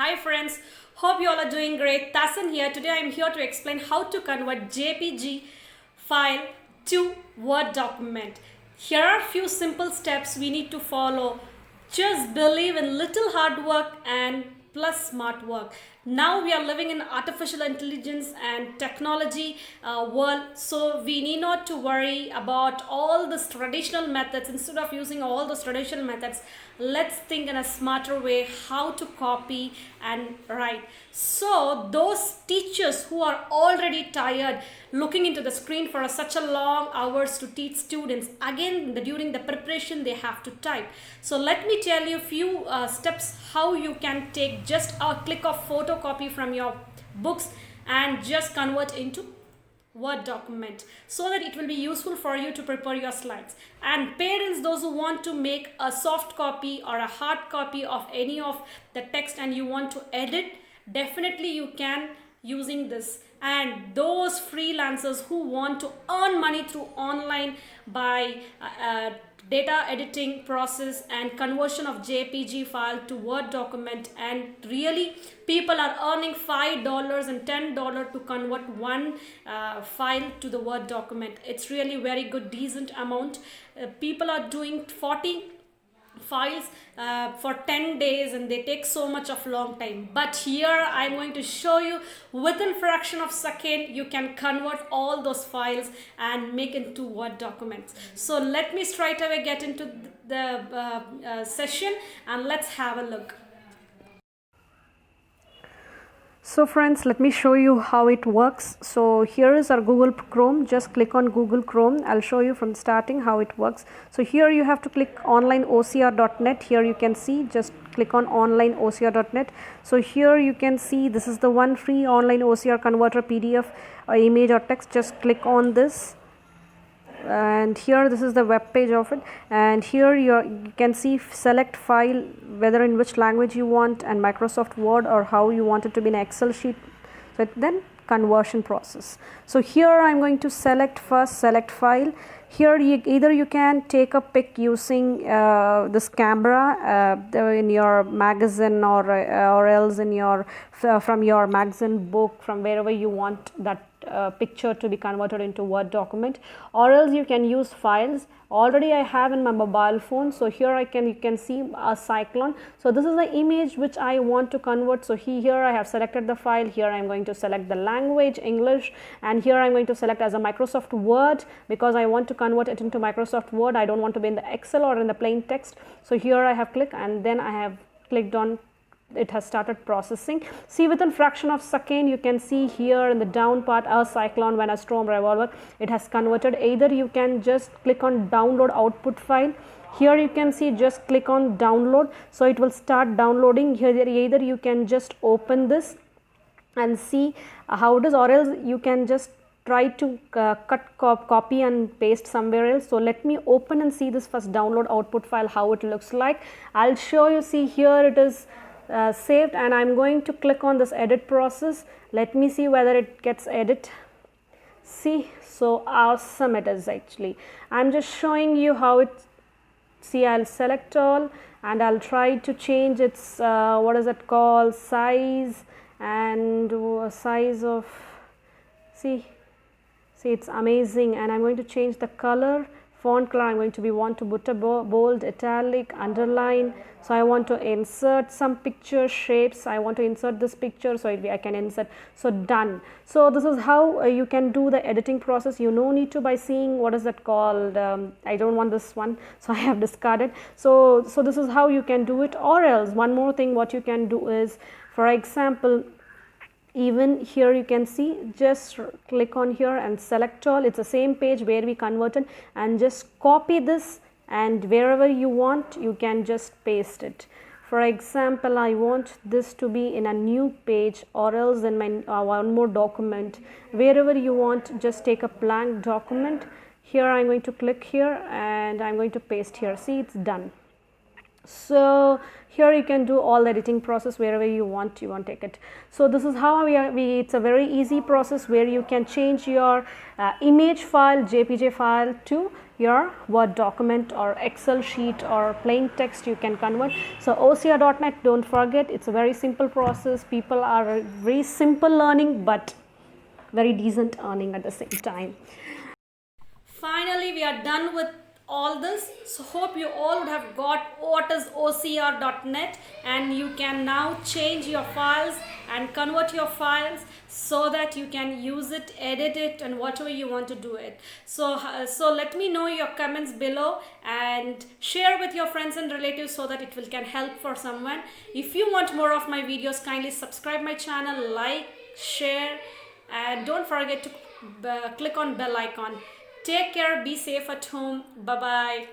Hi friends, hope you all are doing great. Thasin here. Today I am here to explain how to convert JPG file to Word document. Here are few simple steps we need to follow. Just believe in little hard work and plus smart work. Now we are living in artificial intelligence and technology world, so we need not to worry about all these traditional methods. Instead of using all those traditional methods, let's think in a smarter way how to copy and write. So those teachers who are already tired looking into the screen for such a long hours to teach students, again during the preparation they have to type. So let me tell you few steps how you can take just a click of photocopy from your books and just convert into Word document, so that it will be useful for you to prepare your slides. And parents, those who want to make a soft copy or a hard copy of any of the text and you want to edit, definitely you can using this. And those freelancers who want to earn money through online by data editing process and conversion of JPG file to Word document, and really people are earning $5 and $10 to convert one file to the Word document. It's really very good, decent amount. People are doing 40 files for 10 days and they take so much of long time, but here I'm going to show you within fraction of second you can convert all those files and make into Word documents. So let me straight away get into the session and let's have a look. So friends, let me show you how it works. So here is our Google Chrome. Just click on Google Chrome. I'll show you from starting how it works. So here you have to click onlineocr.net. Here you can see, just click on onlineocr.net. So here you can see this is the one free online OCR converter PDF image or text. Just click on this. And here this is the web page of it, and here you can see select file, whether in which language you want, and Microsoft Word, or how you want it to be in Excel sheet. So then conversion process. So here I'm going to select first select file. Here either you can take a pic using this camera in your magazine, or else in your from your magazine book, from wherever you want that picture to be converted into Word document, or else you can use files. Already I have in my mobile phone, so here you can see a cyclone. So this is the image which I want to convert. So here I have selected the file. Here I'm going to select the language English, and here I'm going to select as a Microsoft Word because I want to convert it into Microsoft Word. I don't want to be in the Excel or in the plain text. So here I have clicked, and then I have clicked on. It has started processing. See, within fraction of second you can see here in the down part, a cyclone when a storm revolver, it has converted. Either you can just click on download output file. Here you can see, just click on download, so it will start downloading. Here either you can just open this and see how it is, or else you can just try to copy and paste somewhere else. So let me open and see this first download output file, how it looks like. I'll show you. See, here it is saved, and I'm going to click on this edit process. Let me see whether it gets edit. See, so awesome it is. Actually, I'm just showing you how it. See, I'll select all and I'll try to change its what is it called, size, and size of, see it's amazing. And I'm going to change the color, font color. I'm going to want to put a bold, italic, underline. So I want to insert some picture shapes. I want to insert this picture, so I can insert. So done. So this is how you can do the editing process. You no need to by seeing what is that called. I don't want this one, so I have discarded. So this is how you can do it. Or else one more thing what you can do is, for example, even here you can see, just click on here and select all. It's the same page where we converted, and just copy this, and wherever you want you can just paste it. For example, I want this to be in a new page, or else in my one more document. Wherever you want, just take a blank document. Here I'm going to click here and I'm going to paste here. See, it's done. So here you can do all editing process wherever you want to take it. So this is how it's a very easy process where you can change your image file, JPG file, to your Word document or Excel sheet or plain text you can convert. So OCR.net, don't forget, it's a very simple process. People are very simple learning but very decent earning at the same time. Finally, we are done with all this. So hope you all would have got what is OCR.net, and you can now change your files and convert your files so that you can use it, edit it, and whatever you want to do it. So let me know your comments below and share with your friends and relatives so that it can help for someone. If you want more of my videos, kindly subscribe my channel, like, share, and don't forget to click on bell icon. Take care, be safe at home. Bye bye.